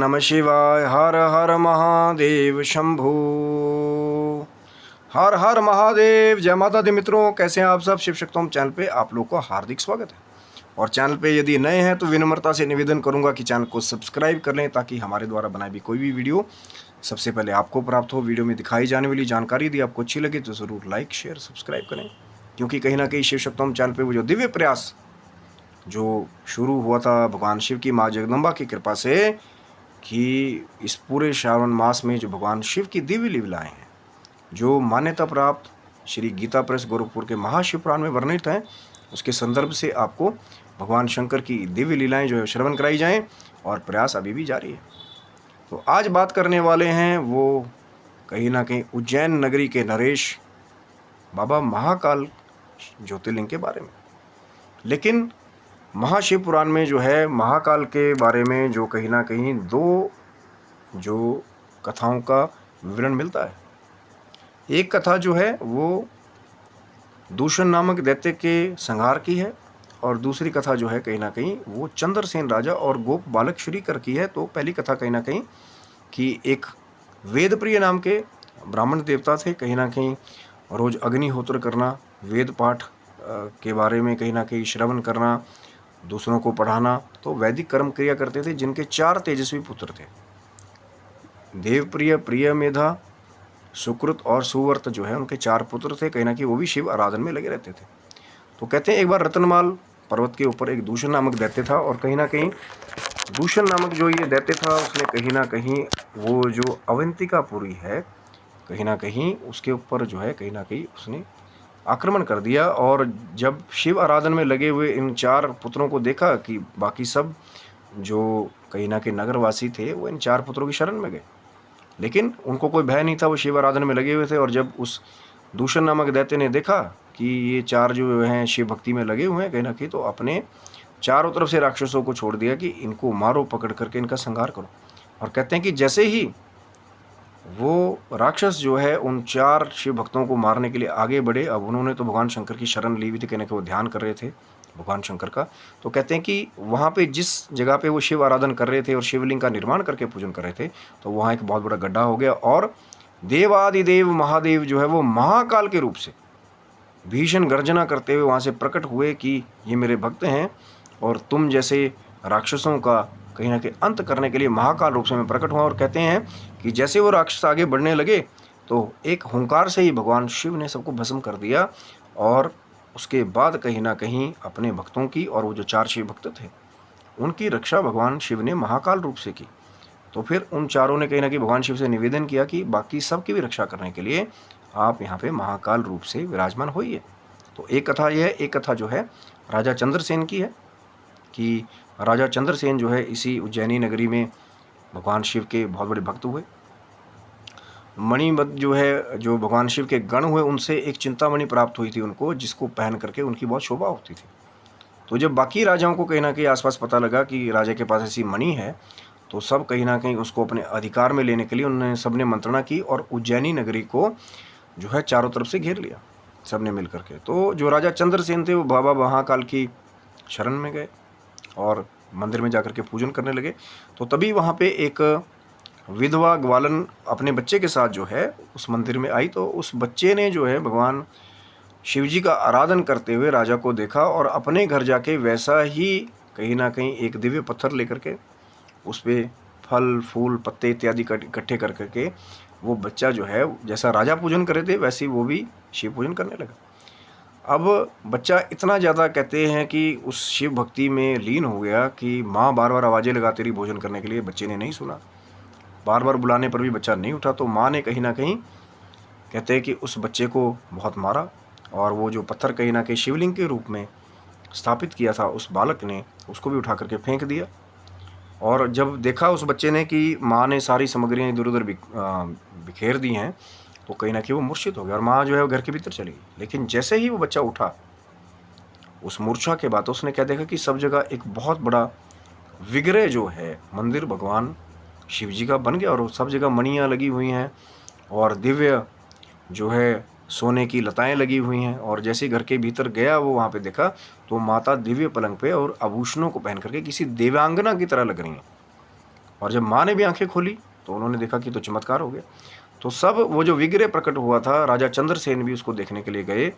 नमः शिवाय। हर हर महादेव शंभू। हर हर महादेव। जय माता दी मित्रों, कैसे हैं आप सब। शिव शक्तोम चैनल पे आप लोग का हार्दिक स्वागत है। और चैनल पे यदि नए हैं तो विनम्रता से निवेदन करूंगा कि चैनल को सब्सक्राइब कर लें, ताकि हमारे द्वारा बनाई भी कोई भी वीडियो सबसे पहले आपको प्राप्त हो। वीडियो में दिखाई जाने वाली जानकारी यदि आपको अच्छी लगे तो ज़रूर लाइक शेयर सब्सक्राइब करें, क्योंकि कहीं ना कहीं शिव शक्तोम चैनल पर वो जो दिव्य प्रयास जो शुरू हुआ था भगवान शिव की माँ जगदम्बा की कृपा से, कि इस पूरे श्रावण मास में जो भगवान शिव की दिव्य लीलाएं हैं, जो मान्यता प्राप्त श्री गीता प्रेस गोरखपुर के महाशिव पुराण में वर्णित हैं, उसके संदर्भ से आपको भगवान शंकर की दिव्य लीलाएं जो है श्रवण कराई जाएं, और प्रयास अभी भी जारी है। तो आज बात करने वाले हैं वो कहीं ना कहीं उज्जैन नगरी के नरेश बाबा महाकाल ज्योतिर्लिंग के बारे में। लेकिन महाशिव पुराण में जो है महाकाल के बारे में जो कहीं ना कहीं दो जो कथाओं का विवरण मिलता है। एक कथा जो है वो दूषण नामक दैत्य के संहार की है, और दूसरी कथा जो है कहीं ना कहीं वो चंद्रसेन राजा और गोप बालक श्रीकर की है। तो पहली कथा कहीं ना कहीं कि एक वेदप्रिय नाम के ब्राह्मण देवता थे, कहीं ना कहीं रोज अग्निहोत्र करना, वेद पाठ के बारे में कहीं ना कहीं श्रवण करना, दूसरों को पढ़ाना, तो वैदिक कर्म क्रिया करते थे। जिनके 4 तेजस्वी पुत्र थे, देवप्रिय, प्रिय मेधा, सुकृत और सुवर्त जो है उनके 4 पुत्र थे। कहीं ना कहीं वो भी शिव आराधन में लगे रहते थे। तो कहते हैं एक बार रतनमाल पर्वत के ऊपर एक दूषण नामक दैत्य था, और कहीं ना कहीं दूषण नामक जो ये दैत्य था उसने कहीं ना कहीं वो जो अवंतिकापुरी है, कहीं ना कहीं उसके ऊपर जो है कहीं ना कहीं उसने आक्रमण कर दिया। और जब शिव आराधन में लगे हुए इन 4 पुत्रों को देखा कि बाकी सब जो कहीं ना कहीं नगरवासी थे वो इन 4 पुत्रों की शरण में गए, लेकिन उनको कोई भय नहीं था, वो शिव आराधन में लगे हुए थे। और जब उस दूषण नामक दैत्य ने देखा कि ये 4 जो हैं शिव भक्ति में लगे हुए हैं कहीं ना कहीं, तो अपने चारों तरफ से राक्षसों को छोड़ दिया कि इनको मारो, पकड़ करके इनका संहार करो। और कहते हैं कि जैसे ही वो राक्षस जो है उन 4 शिव भक्तों को मारने के लिए आगे बढ़े, अब उन्होंने तो भगवान शंकर की शरण ली हुई थी, कहने के वो ध्यान कर रहे थे भगवान शंकर का। तो कहते हैं कि वहाँ पे जिस जगह पे वो शिव आराधन कर रहे थे और शिवलिंग का निर्माण करके पूजन कर रहे थे, तो वहाँ एक बहुत बड़ा गड्ढा हो गया, और देवादिदेव महादेव जो है वो महाकाल के रूप से भीषण गर्जना करते हुए वहाँ से प्रकट हुए कि ये मेरे भक्त हैं, और तुम जैसे राक्षसों का कहीं ना कहीं अंत करने के लिए महाकाल रूप से मैं प्रकट हुआ। और कहते हैं कि जैसे वो राक्षस आगे बढ़ने लगे तो एक हुंकार से ही भगवान शिव ने सबको भस्म कर दिया, और उसके बाद कहीं ना कहीं अपने भक्तों की, और वो जो 4 शिव भक्त थे उनकी रक्षा भगवान शिव ने महाकाल रूप से की। तो फिर उन चारों ने कहीं ना कहीं भगवान शिव से निवेदन किया कि बाकी सबकी भी रक्षा करने के लिए आप यहाँ पे महाकाल रूप से विराजमान होइए। तो एक कथा यह है। एक कथा जो है राजा चंद्रसेन की है, कि राजा चंद्रसेन जो है इसी उज्जैनी नगरी में भगवान शिव के बहुत बड़े भक्त हुए। मणिमद जो है, जो भगवान शिव के गण हुए, उनसे एक चिंतामणि प्राप्त हुई थी उनको, जिसको पहन करके उनकी बहुत शोभा होती थी। तो जब बाकी राजाओं को कहीं ना कहीं आसपास पता लगा कि राजा के पास ऐसी मणि है, तो सब कहीं ना कहीं उसको अपने अधिकार में लेने के लिए उन्होंने सबने मंत्रणा की, और उज्जैनी नगरी को जो है चारों तरफ से घेर लिया सबने मिल करके। तो जो राजा चंद्रसेन थे वो बाबा महाकाल की शरण में गए और मंदिर में जाकर के पूजन करने लगे। तो तभी वहाँ पे एक विधवा ग्वालन अपने बच्चे के साथ जो है उस मंदिर में आई। तो उस बच्चे ने जो है भगवान शिवजी का आराधन करते हुए राजा को देखा, और अपने घर जाके वैसा ही कहीं ना कहीं एक दिव्य पत्थर लेकर के उस पर फल फूल पत्ते इत्यादि इकट्ठे कर करके वो बच्चा जो है जैसा राजा पूजन करे थे वैसे ही वो भी शिव पूजन करने लगा। अब बच्चा इतना ज़्यादा कहते हैं कि उस शिव भक्ति में लीन हो गया कि माँ बार बार आवाज़ें लगाती रही भोजन करने के लिए, बच्चे ने नहीं सुना। बार बार बुलाने पर भी बच्चा नहीं उठा। तो माँ ने कहीं ना कहीं कहते हैं कि उस बच्चे को बहुत मारा, और वो जो पत्थर कहीं ना कहीं शिवलिंग के रूप में स्थापित किया था उस बालक ने, उसको भी उठा करके फेंक दिया। और जब देखा उस बच्चे ने कि माँ ने सारी सामग्रियाँ इधर उधर बिखेर दी हैं, तो कहीं ना कहीं वो मूर्छित हो गया, और माँ जो है वो घर के भीतर चली गई। लेकिन जैसे ही वो बच्चा उठा उस मूर्छा के बाद, उसने क्या देखा कि सब जगह एक बहुत बड़ा विग्रह जो है मंदिर भगवान शिव जी का बन गया, और सब जगह मणियाँ लगी हुई हैं, और दिव्य जो है सोने की लताएं लगी हुई हैं। और जैसे घर के भीतर गया वो वहाँ पे देखा तो माता दिव्य पलंग पे और आभूषणों को पहन करके किसी देवांगना की तरह लग रही हैं। और जब माँ ने भी आंखें खोली तो उन्होंने देखा कि तो चमत्कार हो गया। तो सब वो जो विग्रह प्रकट हुआ था, राजा चंद्रसेन भी उसको देखने के लिए गए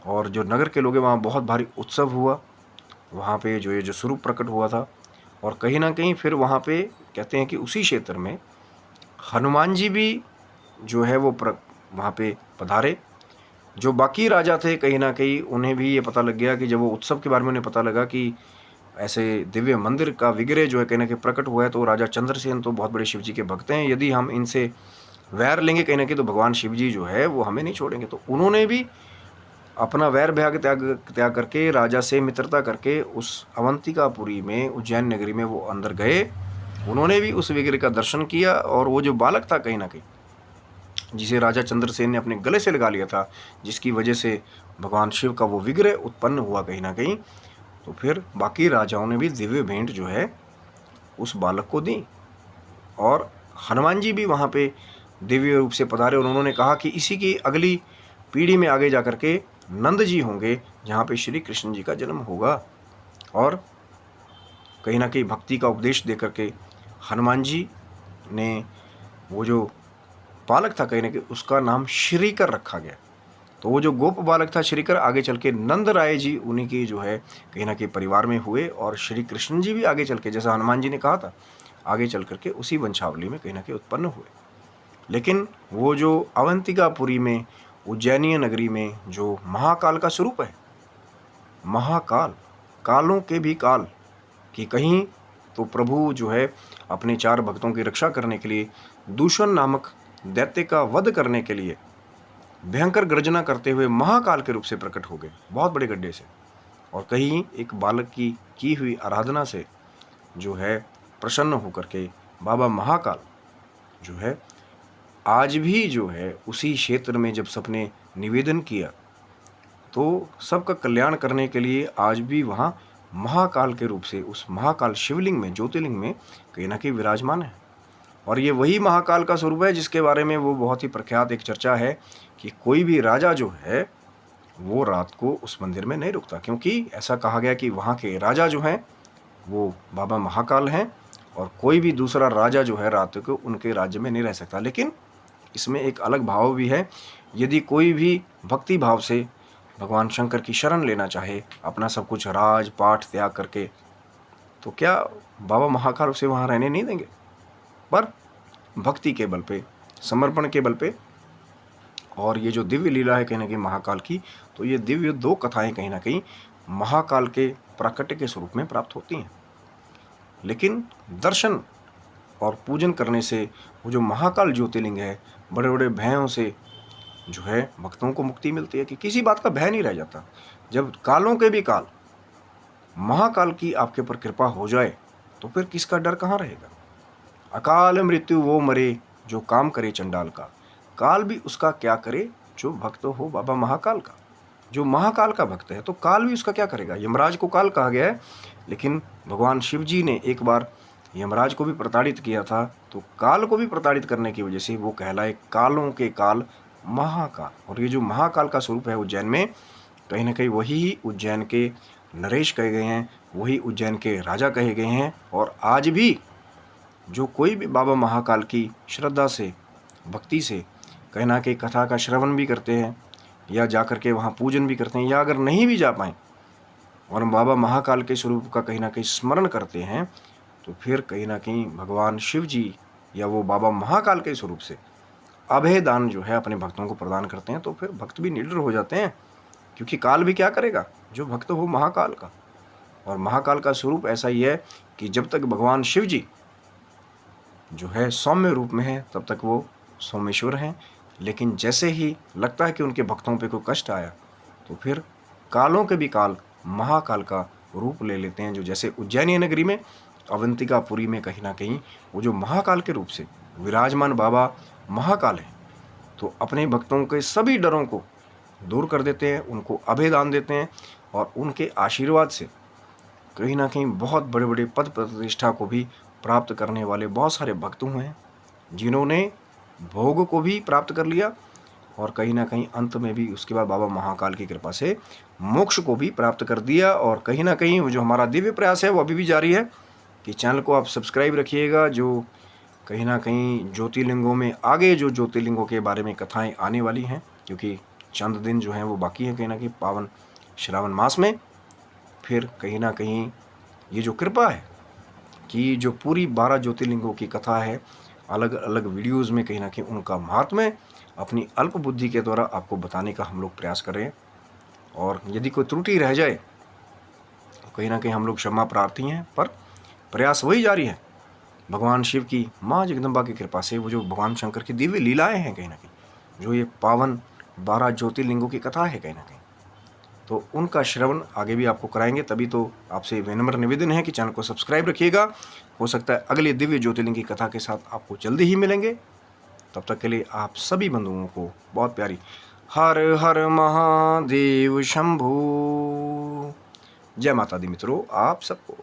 और जो नगर के लोग हैं वहाँ बहुत भारी उत्सव हुआ। वहाँ पे जो ये जो स्वरूप प्रकट हुआ था, और कहीं ना कहीं फिर वहाँ पे कहते हैं कि उसी क्षेत्र में हनुमान जी भी जो है वो वहाँ पे पधारे। जो बाकी राजा थे कहीं ना कहीं उन्हें भी ये पता लग गया कि जब वो उत्सव के बारे में उन्हें पता लगा कि ऐसे दिव्य मंदिर का विग्रह जो है कहीं ना कहीं प्रकट हुआ है, तो राजा चंद्रसेन तो बहुत बड़े शिव जी के भक्त हैं, यदि हम इनसे वैर लेंगे कहीं ना कहीं तो भगवान शिव जी जो है वो हमें नहीं छोड़ेंगे। तो उन्होंने भी अपना वैर भ्याग त्याग करके राजा से मित्रता करके उस अवंतिकापुरी में उज्जैन नगरी में वो अंदर गए। उन्होंने भी उस विग्रह का दर्शन किया, और वो जो बालक था कहीं ना कहीं जिसे राजा चंद्रसेन ने अपने गले से लगा लिया था, जिसकी वजह से भगवान शिव का वो विग्रह उत्पन्न हुआ कहीं ना कहीं, तो फिर बाकी राजाओं ने भी दिव्य भेंट जो है उस बालक को दी। और हनुमान जी भी वहाँ पे दिव्य रूप से पधारे और उन्होंने कहा कि इसी की अगली पीढ़ी में आगे जा कर के नंद जी होंगे, जहाँ पे श्री कृष्ण जी का जन्म होगा। और कहीं ना कहीं भक्ति का उपदेश दे करके हनुमान जी ने वो जो बालक था कहीं ना कहीं उसका नाम श्रीकर रखा गया। तो वो जो गोप बालक था श्रीकर आगे चल के नंद राय जी उन्हीं की जो है कहीं ना कहीं परिवार में हुए, और श्री कृष्ण जी भी आगे चल के जैसा हनुमान जी ने कहा था आगे चल करके उसी वंशावली में कहीं ना कहीं उत्पन्न हुए। लेकिन वो जो अवंतिकापुरी में उज्जैनीय नगरी में जो महाकाल का स्वरूप है, महाकाल कालों के भी काल, कि कहीं तो प्रभु जो है अपने 4 भक्तों की रक्षा करने के लिए दूषण नामक दैत्य का वध करने के लिए भयंकर गर्जना करते हुए महाकाल के रूप से प्रकट हो गए बहुत बड़े गड्ढे से, और कहीं एक बालक की हुई आराधना से जो है प्रसन्न होकर के बाबा महाकाल जो है आज भी जो है उसी क्षेत्र में जब सबने निवेदन किया तो सबका कल्याण करने के लिए आज भी वहाँ महाकाल के रूप से उस महाकाल शिवलिंग में ज्योतिर्लिंग में कहीं ना कहीं विराजमान है। और ये वही महाकाल का स्वरूप है जिसके बारे में वो बहुत ही प्रख्यात एक चर्चा है कि कोई भी राजा जो है वो रात को उस मंदिर में नहीं रुकता, क्योंकि ऐसा कहा गया कि वहाँ के राजा जो हैं वो बाबा महाकाल हैं, और कोई भी दूसरा राजा जो है रात को उनके राज्य में नहीं रह सकता। लेकिन इसमें एक अलग भाव भी है, यदि कोई भी भक्ति भाव से भगवान शंकर की शरण लेना चाहे अपना सब कुछ राज पाठ त्याग करके, तो क्या बाबा महाकाल उसे वहाँ रहने नहीं देंगे? पर भक्ति के बल पे, समर्पण के बल पे, और ये जो दिव्य लीला है कहीं ना कहीं महाकाल की, तो ये दिव्य 2 कथाएं कहीं ना कहीं महाकाल के प्राकट्य के स्वरूप में प्राप्त होती हैं। लेकिन दर्शन और पूजन करने से वो जो महाकाल ज्योतिर्लिंग है, बड़े बड़े भयों से जो है भक्तों को मुक्ति मिलती है कि किसी बात का भय नहीं रह जाता। जब कालों के भी काल महाकाल की आपके ऊपर कृपा हो जाए तो फिर किसका डर कहाँ रहेगा। अकाल मृत्यु वो मरे जो काम करे चंडाल का, काल भी उसका क्या करे जो भक्त हो बाबा महाकाल का। जो महाकाल का भक्त है तो काल भी उसका क्या करेगा। यमराज को काल कहा गया है, लेकिन भगवान शिव जी ने एक बार यमराज को भी प्रताड़ित किया था, तो काल को भी प्रताड़ित करने की वजह से वो कहलाए कालों के काल महाकाल। और ये जो महाकाल का स्वरूप है उज्जैन में, कहीं ना कहीं वही उज्जैन के नरेश कहे गए हैं, वही उज्जैन के राजा कहे गए हैं। और आज भी जो कोई भी बाबा महाकाल की श्रद्धा से भक्ति से कहीं ना कहीं कथा का श्रवण भी करते हैं या जा कर के वहाँ पूजन भी करते हैं, या अगर नहीं भी जा पाएँ और बाबा महाकाल के स्वरूप का कहीं ना कहीं स्मरण करते हैं, तो फिर कहीं ना कहीं भगवान शिव जी या वो बाबा महाकाल के स्वरूप से अभय दान जो है अपने भक्तों को प्रदान करते हैं। तो फिर भक्त भी निडर हो जाते हैं, क्योंकि काल भी क्या करेगा, जो भक्त हो महाकाल का। और महाकाल का स्वरूप ऐसा ही है कि जब तक भगवान शिव जी जो है सौम्य रूप में है तब तक वो सोमेश्वर हैं, लेकिन जैसे ही लगता है कि उनके भक्तों पे कोई कष्ट आया तो फिर कालों के भी काल महाकाल का रूप ले लेते हैं। जो जैसे उज्जैनी नगरी में अवंतिकापुरी में कहीं ना कहीं वो जो महाकाल के रूप से विराजमान बाबा महाकाल हैं, तो अपने भक्तों के सभी डरों को दूर कर देते हैं, उनको अभय दान देते हैं, और उनके आशीर्वाद से कहीं ना कहीं बहुत बड़े बड़े पद प्रतिष्ठा को भी प्राप्त करने वाले बहुत सारे भक्त हुए हैं, जिन्होंने भोग को भी प्राप्त कर लिया और कहीं ना कहीं अंत में भी उसके बाद बाबा महाकाल की कृपा से मोक्ष को भी प्राप्त कर दिया। और कहीं ना कहीं वो जो हमारा दिव्य प्रयास है वो अभी भी जारी है, कि चैनल को आप सब्सक्राइब रखिएगा। जो कहीं ना कहीं ज्योतिर्लिंगों में आगे जो ज्योतिर्लिंगों के बारे में कथाएं आने वाली हैं, क्योंकि चंद दिन जो हैं वो बाकी हैं कहीं ना कहीं पावन श्रावण मास में। फिर कहीं ना कहीं ये जो कृपा है कि जो पूरी 12 ज्योतिर्लिंगों की कथा है, अलग अलग वीडियोस में कहीं ना कहीं उनका महात्म्य अपनी अल्प बुद्धि के द्वारा आपको बताने का हम लोग प्रयास कर रहे हैं। और यदि कोई त्रुटि रह जाए कहीं ना कहीं हम लोग क्षमा प्रार्थी हैं, पर प्रयास वही जारी है। भगवान शिव की, माँ जगदम्बा की कृपा से वो जो भगवान शंकर की दिव्य लीलाएं हैं कहीं ना कहीं, जो ये पावन 12 ज्योतिर्लिंगों की कथा है कहीं ना कहीं, तो उनका श्रवण आगे भी आपको कराएंगे। तभी तो आपसे विनम्र निवेदन है कि चैनल को सब्सक्राइब रखिएगा। हो सकता है अगले दिव्य ज्योतिर्लिंग की कथा के साथ आपको जल्दी ही मिलेंगे। तब तक के लिए आप सभी बंधुओं को बहुत प्यारी हर हर महादेव शंभू जय माता दी मित्रों, आप सबको।